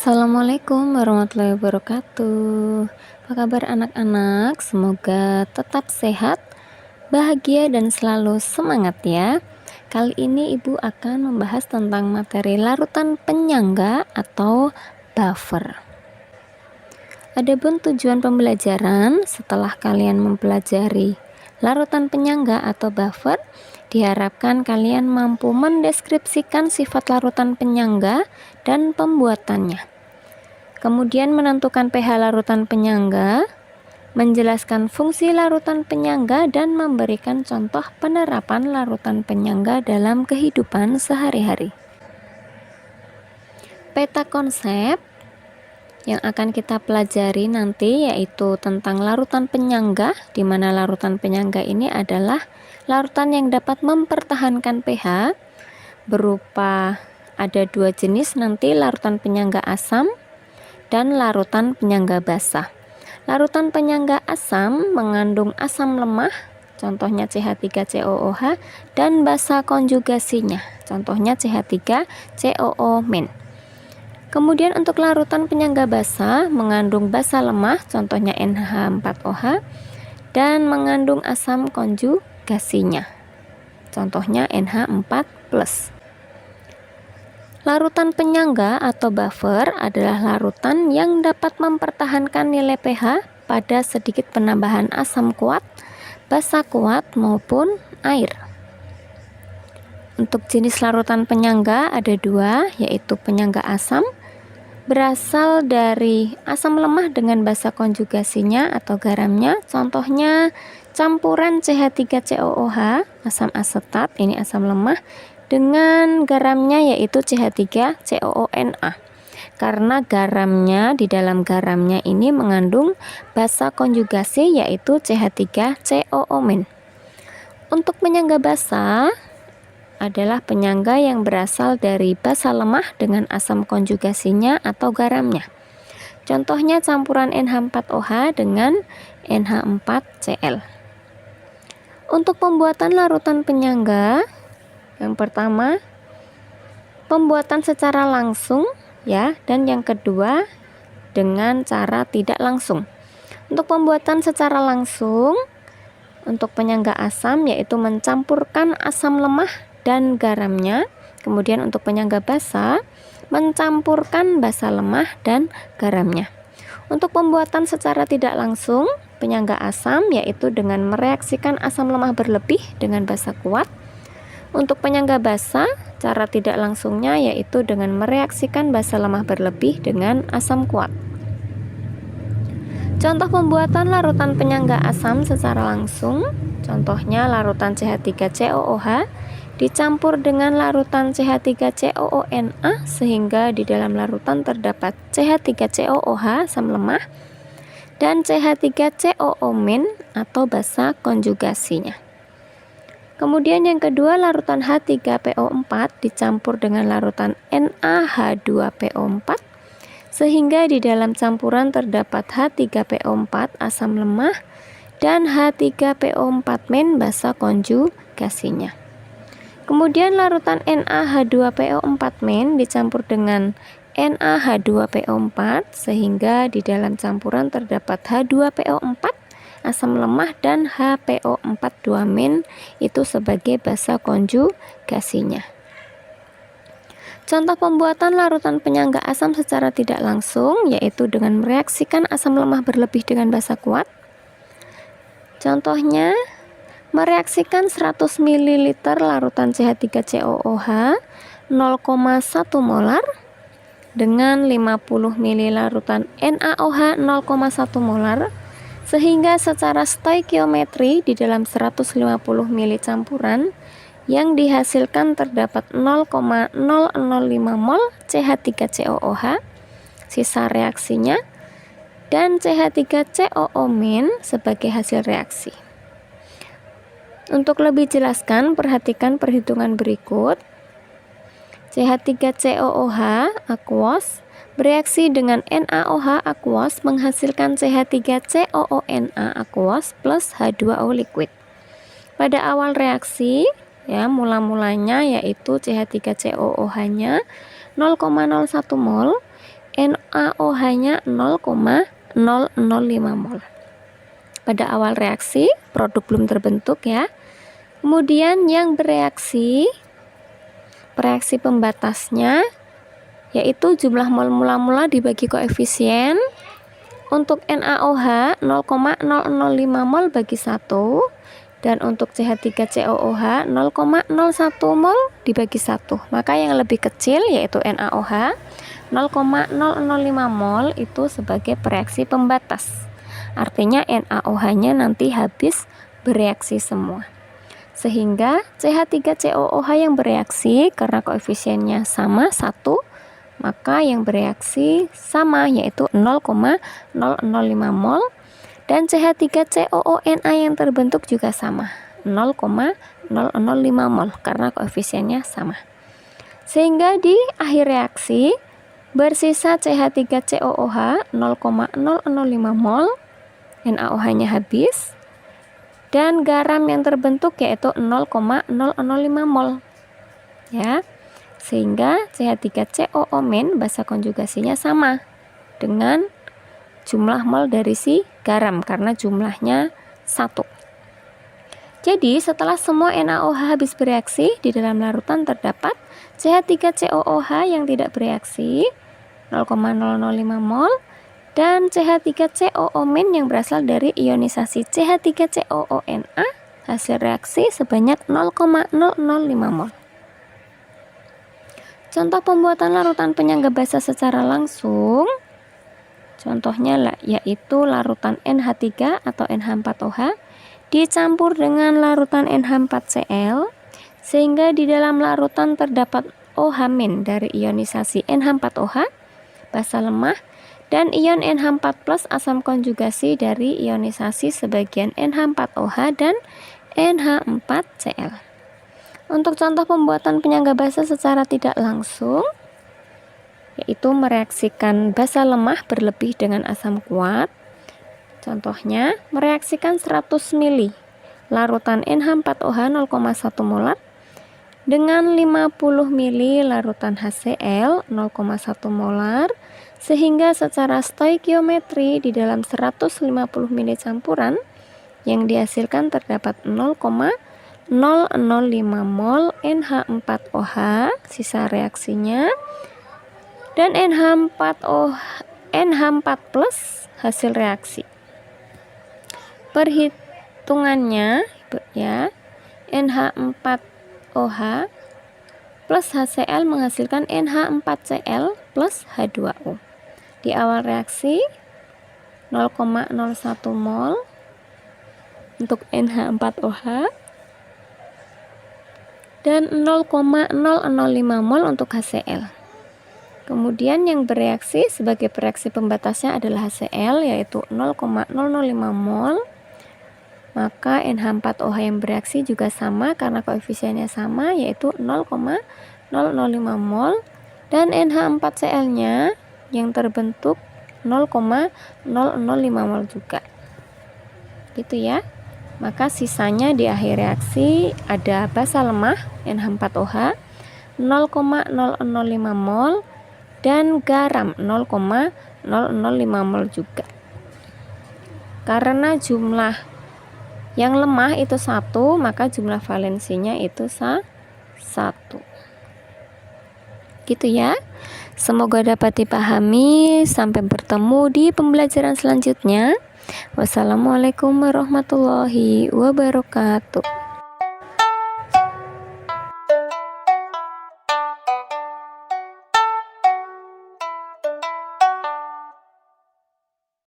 Assalamualaikum warahmatullahi wabarakatuh. Apa kabar anak-anak? Semoga tetap sehat, bahagia, dan selalu semangat ya. Kali ini Ibu akan membahas tentang materi larutan penyangga atau buffer. Adapun tujuan pembelajaran setelah kalian mempelajari larutan penyangga atau buffer, diharapkan kalian mampu mendeskripsikan sifat larutan penyangga dan pembuatannya. Kemudian menentukan pH larutan penyangga, menjelaskan fungsi larutan penyangga, dan memberikan contoh penerapan larutan penyangga dalam kehidupan sehari-hari. Peta konsep yang akan kita pelajari nanti yaitu tentang larutan penyangga, di mana larutan penyangga ini adalah larutan yang dapat mempertahankan pH berupa ada dua jenis nanti, larutan penyangga asam dan larutan penyangga basah. Larutan penyangga asam mengandung asam lemah, contohnya CH3COOH, dan basa konjugasinya, contohnya CH3COO-. Kemudian untuk larutan penyangga basah mengandung basa lemah, contohnya NH4OH, dan mengandung asam konjugasinya, contohnya NH4+. Larutan penyangga atau buffer adalah larutan yang dapat mempertahankan nilai pH pada sedikit penambahan asam kuat, basa kuat, maupun air. Untuk jenis larutan penyangga ada dua, yaitu penyangga asam, berasal dari asam lemah dengan basa konjugasinya atau garamnya, contohnya campuran CH3COOH, asam asetat, ini asam lemah, dengan garamnya yaitu CH3COONA. Karena garamnya, di dalam garamnya ini mengandung basa konjugasi yaitu CH3COO-. Untuk penyangga basa adalah penyangga yang berasal dari basa lemah dengan asam konjugasinya atau garamnya. Contohnya campuran NH4OH dengan NH4Cl. Untuk pembuatan larutan penyangga, yang pertama, pembuatan secara langsung ya, dan yang kedua dengan cara tidak langsung. Untuk pembuatan secara langsung, untuk penyangga asam yaitu mencampurkan asam lemah dan garamnya. Kemudian untuk penyangga basa, mencampurkan basa lemah dan garamnya. Untuk pembuatan secara tidak langsung, penyangga asam yaitu dengan mereaksikan asam lemah berlebih dengan basa kuat. Untuk penyangga basa, cara tidak langsungnya yaitu dengan mereaksikan basa lemah berlebih dengan asam kuat. Contoh pembuatan larutan penyangga asam secara langsung, contohnya larutan CH3COOH dicampur dengan larutan CH3COONA sehingga di dalam larutan terdapat CH3COOH asam lemah dan CH3COO- atau basa konjugasinya. Kemudian yang kedua, larutan H3PO4 dicampur dengan larutan NaH2PO4 sehingga di dalam campuran terdapat H3PO4 asam lemah dan H3PO4- basa konjugasinya. Kemudian larutan NaH2PO4- dicampur dengan NaH2PO4 sehingga di dalam campuran terdapat H2PO4 asam lemah dan HPO42- itu sebagai basa konjugasinya. Contoh pembuatan larutan penyangga asam secara tidak langsung yaitu dengan mereaksikan asam lemah berlebih dengan basa kuat. Contohnya mereaksikan 100 ml larutan CH3COOH 0,1 molar dengan 50 ml larutan NaOH 0,1 molar sehingga secara stoikiometri di dalam 150 ml campuran yang dihasilkan terdapat 0,005 mol CH3COOH sisa reaksinya dan CH3COO- sebagai hasil reaksi. Untuk lebih jelaskan, perhatikan perhitungan berikut. CH3COOH aquos bereaksi dengan NaOH aquos menghasilkan CH3COONA aquos plus H2O liquid. Pada awal reaksi, ya, mula-mulanya yaitu CH3COOH-nya 0,01 mol NaOH-nya 0,005 mol. Pada awal reaksi, produk belum terbentuk ya. Kemudian yang bereaksi, reaksi pembatasnya yaitu jumlah mol mula-mula dibagi koefisien. Untuk NaOH 0,005 mol bagi 1, dan untuk CH3COOH 0,01 mol dibagi 1. Maka yang lebih kecil yaitu NaOH 0,005 mol itu sebagai reaksi pembatas. Artinya NaOH-nya nanti habis bereaksi semua. Sehingga CH3COOH yang bereaksi karena koefisiennya sama 1, maka yang bereaksi sama yaitu 0,005 mol, dan CH3COONA yang terbentuk juga sama 0,005 mol karena koefisiennya sama. Sehingga di akhir reaksi bersisa CH3COOH 0,005 mol, NaOH-nya habis, dan garam yang terbentuk yaitu 0,005 mol ya. Sehingga CH3COO- basa konjugasinya sama dengan jumlah mol dari si garam karena jumlahnya 1. Jadi setelah semua NaOH habis bereaksi, di dalam larutan terdapat CH3COOH yang tidak bereaksi 0,005 mol, dan CH3COO- yang berasal dari ionisasi CH3COONA hasil reaksi sebanyak 0,005 mol. Contoh pembuatan larutan penyangga basa secara langsung, contohnya yaitu larutan NH3 atau NH4OH dicampur dengan larutan NH4Cl, sehingga di dalam larutan terdapat OH- dari ionisasi NH4OH, basa lemah, dan ion NH4+ asam konjugasi dari ionisasi sebagian NH4OH dan NH4Cl. Untuk contoh pembuatan penyangga basa secara tidak langsung, yaitu mereaksikan basa lemah berlebih dengan asam kuat. Contohnya, mereaksikan 100 ml larutan NH4OH 0,1 molar dengan 50 ml larutan HCl 0,1 molar, sehingga secara stoikiometri di dalam 150 ml campuran yang dihasilkan terdapat 0,005 mol NH4OH sisa reaksinya, dan NH4 hasil reaksi. Perhitungannya ya, NH4OH plus HCl menghasilkan NH4Cl plus H2O. Di awal reaksi 0,01 mol untuk NH4OH dan 0,005 mol untuk HCl. Kemudian yang bereaksi sebagai reaksi pembatasnya adalah HCl yaitu 0,005 mol. Maka NH4OH yang bereaksi juga sama karena koefisiennya sama yaitu 0,005 mol, dan NH4Cl-nya yang terbentuk 0,005 mol juga. Gitu ya. Maka sisanya di akhir reaksi ada basa lemah NH4OH 0,005 mol dan garam 0,005 mol juga. Karena jumlah yang lemah itu 1, maka jumlah valensinya itu 1. Gitu ya. Semoga dapat dipahami. Sampai bertemu di pembelajaran selanjutnya. Wassalamualaikum warahmatullahi wabarakatuh.